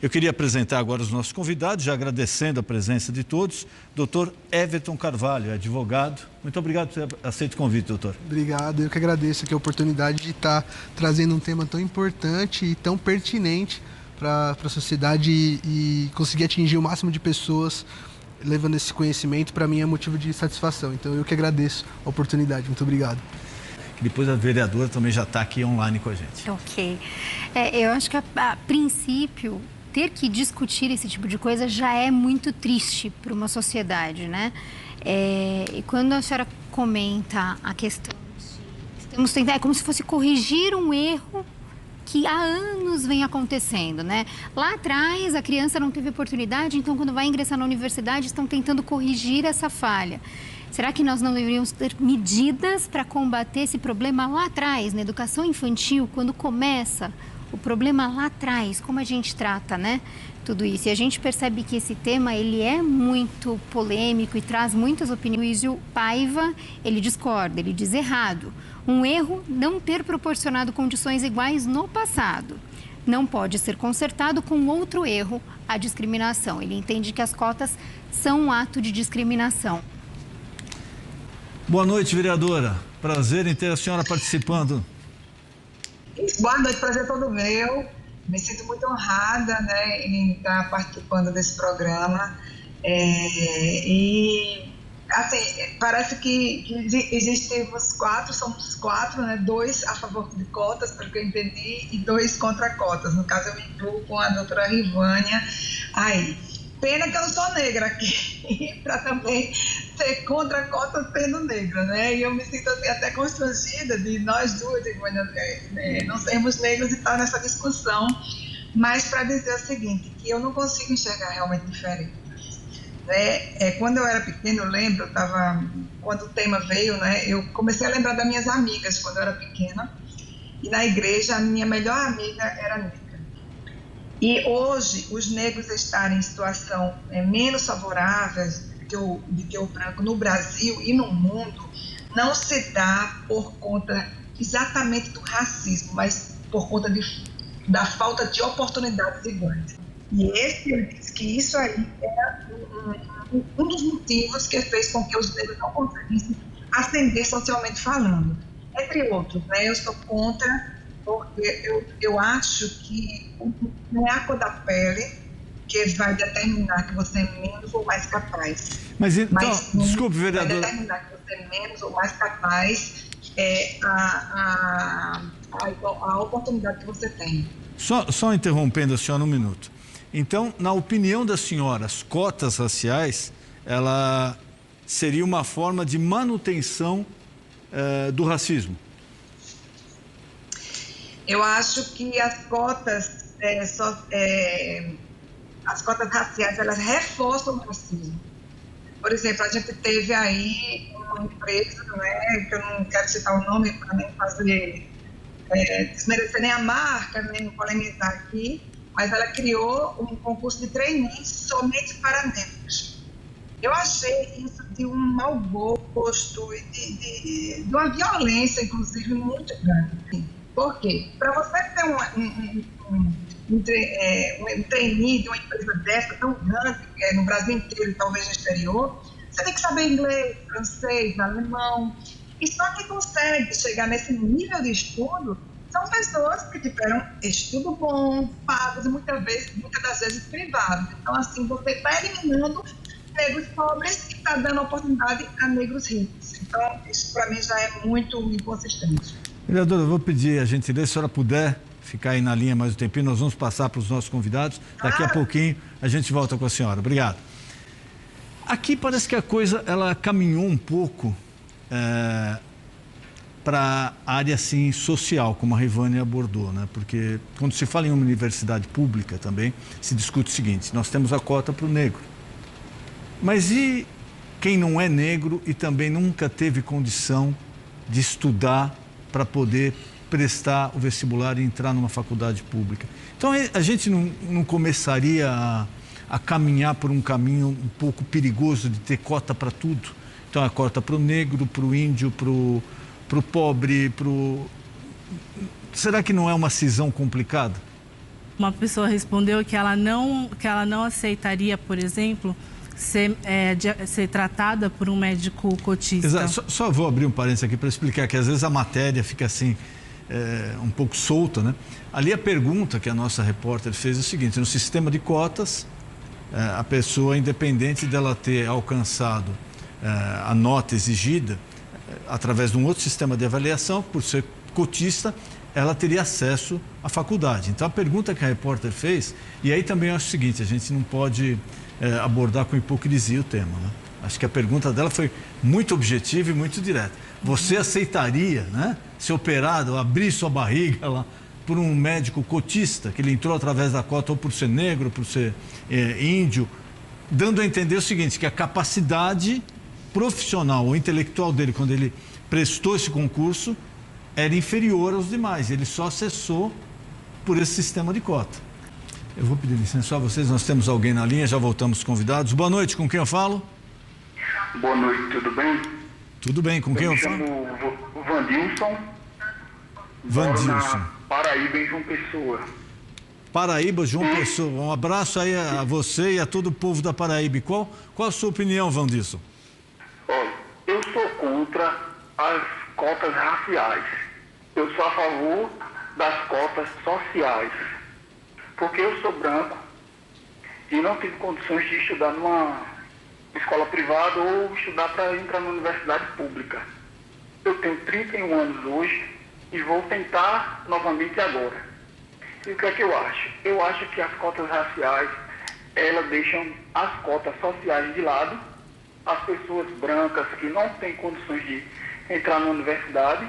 Eu queria apresentar agora os nossos convidados, já agradecendo a presença de todos. Dr. Everton Carvalho, advogado. Muito obrigado por ter aceito o convite, doutor. Obrigado, eu que agradeço aqui a oportunidade de estar trazendo um tema tão importante e tão pertinente para a sociedade e conseguir atingir o máximo de pessoas levando esse conhecimento. Para mim é motivo de satisfação, então eu que agradeço a oportunidade. Muito obrigado. Depois a vereadora também já está aqui online com a gente. Ok. Eu acho que a princípio ter que discutir esse tipo de coisa já é muito triste para uma sociedade, né? E quando a senhora comenta a questão de estamos tentando, é como se fosse corrigir um erro que há anos vem acontecendo, né? Lá atrás a criança não teve oportunidade, então quando vai ingressar na universidade estão tentando corrigir essa falha. Será que nós não deveríamos ter medidas para combater esse problema lá atrás, na educação infantil, quando começa o problema lá atrás, como a gente trata, né? Tudo isso. E a gente percebe que esse tema, ele é muito polêmico e traz muitas opiniões. E o Paiva, ele discorda, ele diz errado. Um erro não ter proporcionado condições iguais no passado. Não pode ser consertado com outro erro, a discriminação. Ele entende que as cotas são um ato de discriminação. Boa noite, vereadora. Prazer em ter a senhora participando. Boa noite, prazer todo meu. Me sinto muito honrada, né, em estar participando desse programa. E, assim, parece que existimos quatro, somos quatro, né, 2 a favor de cotas, pelo que eu entendi, e 2 contra cotas. No caso, eu me incluo com a doutora Rivânia aí. Pena que eu não sou negra aqui, para também ser contra cotas sendo negra, né? E eu me sinto assim, até constrangida de nós duas, não sermos negros e estar nessa discussão. Mas para dizer o seguinte, que eu não consigo enxergar realmente diferente. Quando eu era pequena, eu lembro, quando o tema veio, né? Eu comecei a lembrar das minhas amigas quando eu era pequena. E na igreja, a minha melhor amiga era negra. E hoje, os negros estarem em situação menos favorável do que o branco no Brasil e no mundo, não se dá por conta exatamente do racismo, mas por conta da falta de oportunidades iguais. E ele diz que isso aí é um dos motivos que fez com que os negros não conseguissem ascender socialmente falando. Entre outros, né? Eu sou contra, porque eu acho que não é a cor da pele que vai determinar que você é menos ou mais capaz. Mas então, desculpe, vereador. Vai determinar que você é menos ou mais capaz a oportunidade que você tem. Só interrompendo a senhora um minuto. Então, na opinião da senhora, as cotas raciais, ela seria uma forma de manutenção do racismo? Eu acho que as cotas raciais, elas reforçam o racismo. Por exemplo, a gente teve aí uma empresa, né, que eu não quero citar o nome para nem fazer, desmerecer nem a marca, nem polemizar aqui, mas ela criou um concurso de trainees somente para negros. Eu achei isso de um mau gosto e de uma violência, inclusive, muito grande. Por quê? Para você ter um trainee de uma empresa dessa tão grande, no Brasil inteiro e talvez no exterior, você tem que saber inglês, francês, alemão. E só quem consegue chegar nesse nível de estudo são pessoas que tiveram estudo bom, pagos e muitas das vezes privados. Então, assim, você está eliminando negros pobres e está dando oportunidade a negros ricos. Então, isso para mim já é muito inconsistente. Vereadora, eu vou pedir a gentileza, se a senhora puder ficar aí na linha mais um tempinho, nós vamos passar para os nossos convidados. Daqui a pouquinho a gente volta com a senhora. Obrigado. Aqui parece que a coisa, ela caminhou um pouco para a área, assim, social, como a Rivânia abordou, né? Porque quando se fala em uma universidade pública também, se discute o seguinte: nós temos a cota para o negro. Mas e quem não é negro e também nunca teve condição de estudar para poder prestar o vestibular e entrar numa faculdade pública? Então, a gente não começaria a caminhar por um caminho um pouco perigoso de ter cota para tudo? Então, a cota para o negro, para o índio, para o pobre, Será que não é uma cisão complicada? uma pessoa respondeu que ela não aceitaria, por exemplo, ser tratada por um médico cotista. Exato. Só vou abrir um parênteses aqui para explicar que às vezes a matéria fica assim, um pouco solta, né? Ali a pergunta que a nossa repórter fez é o seguinte: no sistema de cotas, a pessoa, independente dela ter alcançado a nota exigida, através de um outro sistema de avaliação, por ser cotista, ela teria acesso à faculdade. Então a pergunta que a repórter fez, e aí também eu acho o seguinte: a gente não pode abordar com hipocrisia o tema, né? Acho que a pergunta dela foi muito objetiva e muito direta. Você aceitaria, né, ser operado, abrir sua barriga lá por um médico cotista, que ele entrou através da cota, ou por ser negro, ou por ser índio, dando a entender o seguinte, que a capacidade profissional ou intelectual dele, quando ele prestou esse concurso, era inferior aos demais. Ele só acessou por esse sistema de cota. Eu vou pedir licença a vocês, nós temos alguém na linha, já voltamos convidados. Boa noite, com quem eu falo? Boa noite, tudo bem? Tudo bem, com quem eu falo? Me chamo Vandilson. Vandilson. Na Paraíba, em João Pessoa. Paraíba, João Pessoa. Um abraço aí a você e a todo o povo da Paraíba. Qual a sua opinião, Vandilson? Olha, eu sou contra as cotas raciais. Eu sou a favor das cotas sociais. Porque eu sou branco e não tive condições de estudar numa escola privada ou estudar para entrar na universidade pública. Eu tenho 31 anos hoje e vou tentar novamente agora. E o que é que eu acho? Eu acho que as cotas raciais, elas deixam as cotas sociais de lado. As pessoas brancas que não têm condições de entrar na universidade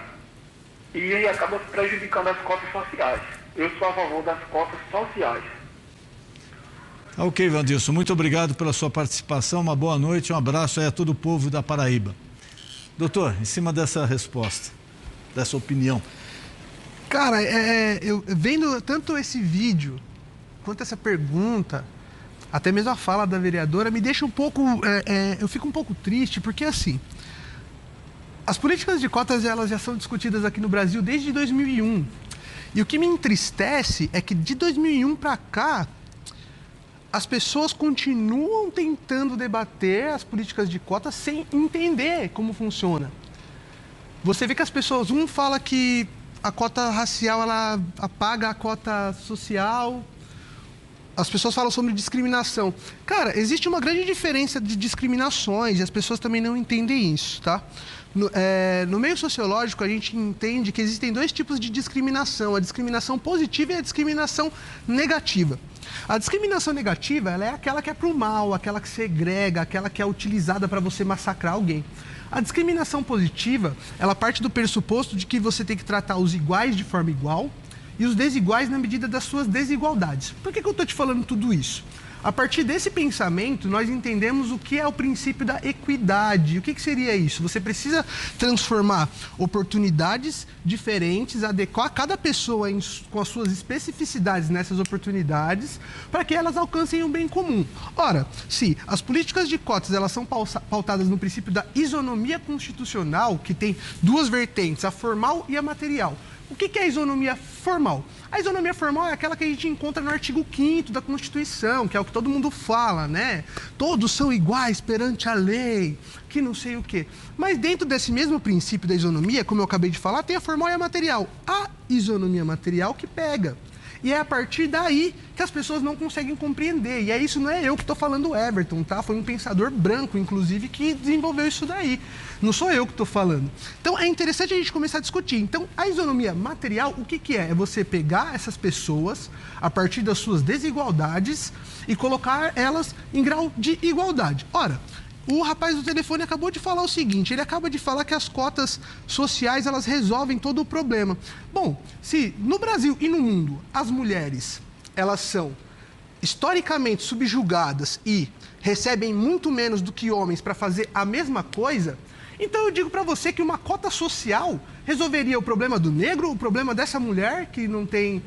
e acabam prejudicando as cotas sociais. Eu sou a favor das cotas sociais. Ok, Vandilson, muito obrigado pela sua participação, uma boa noite, um abraço aí a todo o povo da Paraíba. Doutor, em cima dessa resposta, dessa opinião. Cara, eu vendo tanto esse vídeo quanto essa pergunta, até mesmo a fala da vereadora, me deixa um pouco, eu fico um pouco triste, porque assim, as políticas de cotas, elas já são discutidas aqui no Brasil desde 2001. E o que me entristece é que de 2001 para cá, as pessoas continuam tentando debater as políticas de cotas sem entender como funciona. Você vê que as pessoas, fala que a cota racial, ela apaga a cota social. As pessoas falam sobre discriminação. Cara, existe uma grande diferença de discriminações e as pessoas também não entendem isso, tá? No meio sociológico, a gente entende que existem dois tipos de discriminação: a discriminação positiva e a discriminação negativa. A discriminação negativa, ela é aquela que é pro mal, aquela que segrega, aquela que é utilizada para você massacrar alguém. A discriminação positiva, ela parte do pressuposto de que você tem que tratar os iguais de forma igual e os desiguais na medida das suas desigualdades. Por que eu estou te falando tudo isso? A partir desse pensamento, nós entendemos o que é o princípio da equidade. O que seria isso? Você precisa transformar oportunidades diferentes, adequar cada pessoa com as suas especificidades nessas oportunidades, para que elas alcancem um bem comum. Ora, se as políticas de cotas, elas são pautadas no princípio da isonomia constitucional, que tem duas vertentes, a formal e a material. O que é a isonomia formal? A isonomia formal é aquela que a gente encontra no artigo 5º da Constituição, que é o que todo mundo fala, né? Todos são iguais perante a lei, que não sei o quê. Mas dentro desse mesmo princípio da isonomia, como eu acabei de falar, tem a formal e a material. A isonomia material que pega. E é a partir daí que as pessoas não conseguem compreender. E isso não é eu que estou falando, Everton, tá? Foi um pensador branco, inclusive, que desenvolveu isso daí. Não sou eu que estou falando. Então, é interessante a gente começar a discutir. Então, a isonomia material, o que é? É você pegar essas pessoas, a partir das suas desigualdades, e colocar elas em grau de igualdade. Ora, o rapaz do telefone acabou de falar o seguinte, ele acaba de falar que as cotas sociais, elas resolvem todo o problema. Bom, se no Brasil e no mundo as mulheres, elas são historicamente subjugadas e recebem muito menos do que homens para fazer a mesma coisa, então eu digo para você que uma cota social resolveria o problema do negro, o problema dessa mulher que não tem...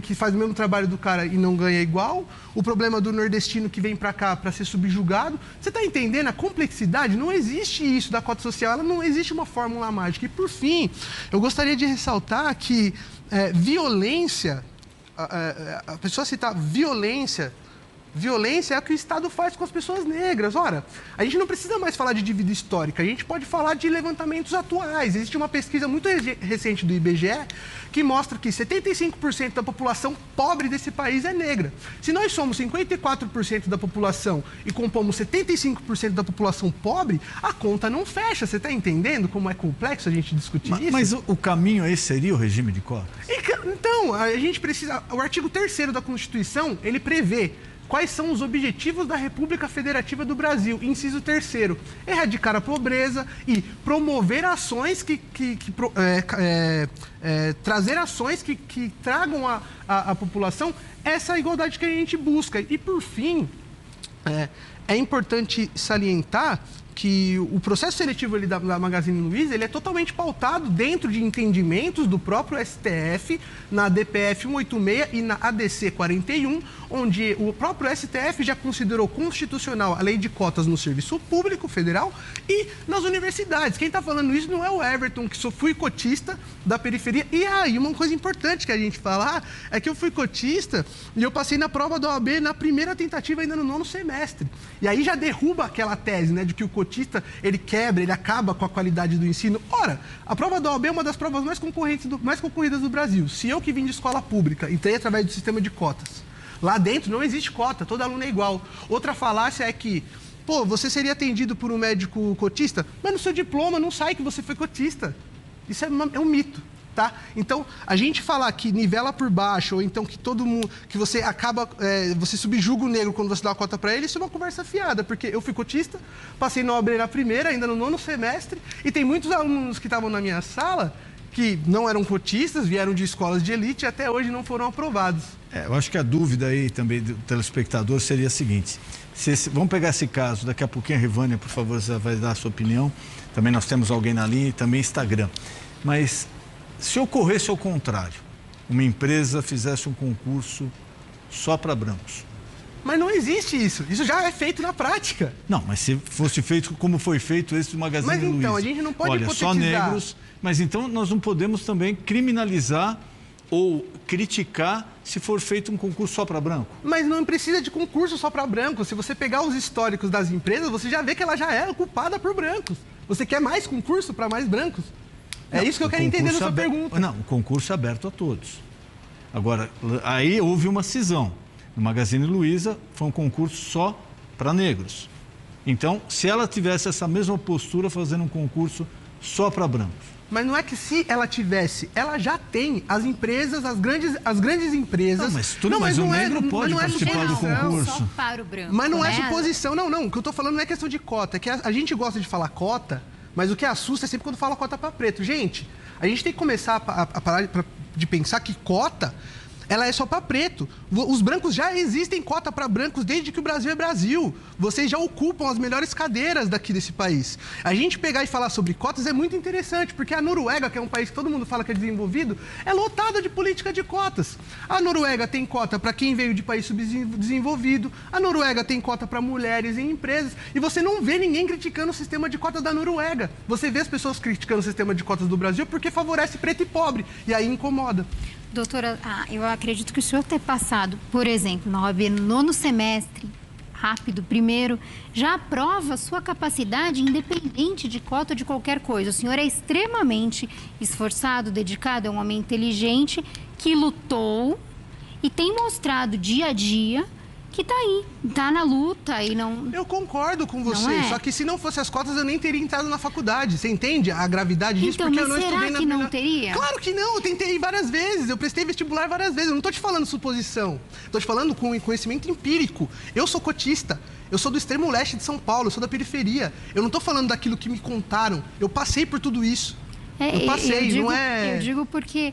Que faz o mesmo trabalho do cara e não ganha igual, o problema do nordestino que vem para cá para ser subjugado. Você está entendendo a complexidade? Não existe isso da cota social, ela não existe uma fórmula mágica. E, por fim, eu gostaria de ressaltar que violência, a pessoa citar violência. Violência é o que o Estado faz com as pessoas negras. Ora, a gente não precisa mais falar de dívida histórica, a gente pode falar de levantamentos atuais. Existe uma pesquisa muito recente do IBGE que mostra que 75% da população pobre desse país é negra. Se nós somos 54% da população e compomos 75% da população pobre, a conta não fecha. Você está entendendo como é complexo a gente discutir isso? Mas o caminho aí seria o regime de cotas? Então, a gente precisa... O artigo 3º da Constituição, ele prevê quais são os objetivos da República Federativa do Brasil. Inciso 3º, erradicar a pobreza e promover ações trazer ações que tragam à população essa igualdade que a gente busca. E, por fim, é importante salientar que o processo seletivo ali da Magazine Luiza ele é totalmente pautado dentro de entendimentos do próprio STF, na DPF 186 e na ADC 41, onde o próprio STF já considerou constitucional a lei de cotas no serviço público federal e nas universidades. Quem está falando isso não é o Everton, que só fui cotista da periferia. E aí, uma coisa importante que a gente falar é que eu fui cotista e eu passei na prova da OAB na primeira tentativa, ainda no 9º semestre. E aí já derruba aquela tese, né, de que o cotista, ele quebra, ele acaba com a qualidade do ensino. Ora, a prova da OAB é uma das provas mais concorridas do Brasil. Se eu que vim de escola pública, entrei através do sistema de cotas. Lá dentro não existe cota, todo aluno é igual. Outra falácia é que, você seria atendido por um médico cotista, mas no seu diploma não sai que você foi cotista. Isso é um mito. Tá? Então, a gente falar que nivela por baixo, ou então que todo mundo, que você acaba, você subjuga o negro quando você dá uma cota para ele, isso é uma conversa fiada, porque eu fui cotista, passei na OAB na primeira, ainda no 9º semestre, e tem muitos alunos que estavam na minha sala que não eram cotistas, vieram de escolas de elite e até hoje não foram aprovados. Eu acho que a dúvida aí também do telespectador seria a seguinte: vamos pegar esse caso, daqui a pouquinho a Rivânia, por favor, você vai dar a sua opinião, também nós temos alguém na linha e também Instagram, mas se ocorresse ao contrário, uma empresa fizesse um concurso só para brancos. Mas não existe isso. Isso já é feito na prática. Não, mas se fosse feito como foi feito esse do Magazine Luiza. Mas então, a gente não pode hipotetizar. Só negros, mas então nós não podemos também criminalizar ou criticar se for feito um concurso só para branco. Mas não precisa de concurso só para branco. Se você pegar os históricos das empresas, você já vê que ela já é ocupada por brancos. Você quer mais concurso para mais brancos? É isso que eu quero entender da sua pergunta. Não, o concurso é aberto a todos. Agora, aí houve uma cisão. No Magazine Luiza foi um concurso só para negros. Então, se ela tivesse essa mesma postura fazendo um concurso só para brancos. Mas não é que se ela tivesse, ela já tem as empresas, as grandes empresas... Não, mas o negro pode participar do concurso. Só para o branco, mas não é suposição, não. O que eu estou falando não é questão de cota, é que a gente gosta de falar cota, mas o que assusta é sempre quando fala cota para preto. Gente, a gente tem que começar a parar de pensar que cota, ela é só para preto. Os brancos já existem cota para brancos desde que o Brasil é Brasil. Vocês já ocupam as melhores cadeiras daqui desse país. A gente pegar e falar sobre cotas é muito interessante, porque a Noruega, que é um país que todo mundo fala que é desenvolvido, é lotada de política de cotas. A Noruega tem cota para quem veio de país subdesenvolvido, a Noruega tem cota para mulheres em empresas, e você não vê ninguém criticando o sistema de cotas da Noruega. Você vê as pessoas criticando o sistema de cotas do Brasil porque favorece preto e pobre, e aí incomoda. Doutora, eu acredito que o senhor ter passado, por exemplo, na OAB no 9º semestre, rápido, primeiro, já aprova a sua capacidade independente de cota ou de qualquer coisa. O senhor é extremamente esforçado, dedicado, é um homem inteligente que lutou e tem mostrado dia a dia que está aí, está na luta e não... Eu concordo com você, só que se não fosse as cotas eu nem teria entrado na faculdade. Você entende a gravidade disso? Então, porque mas eu não será estudei que não teria? Claro que não, eu tentei várias vezes, eu prestei vestibular várias vezes, eu não estou te falando suposição, estou te falando com conhecimento empírico. Eu sou cotista, eu sou do extremo leste de São Paulo, eu sou da periferia, eu não estou falando daquilo que me contaram, eu passei por tudo isso. Eu passei, não é... Eu digo porque...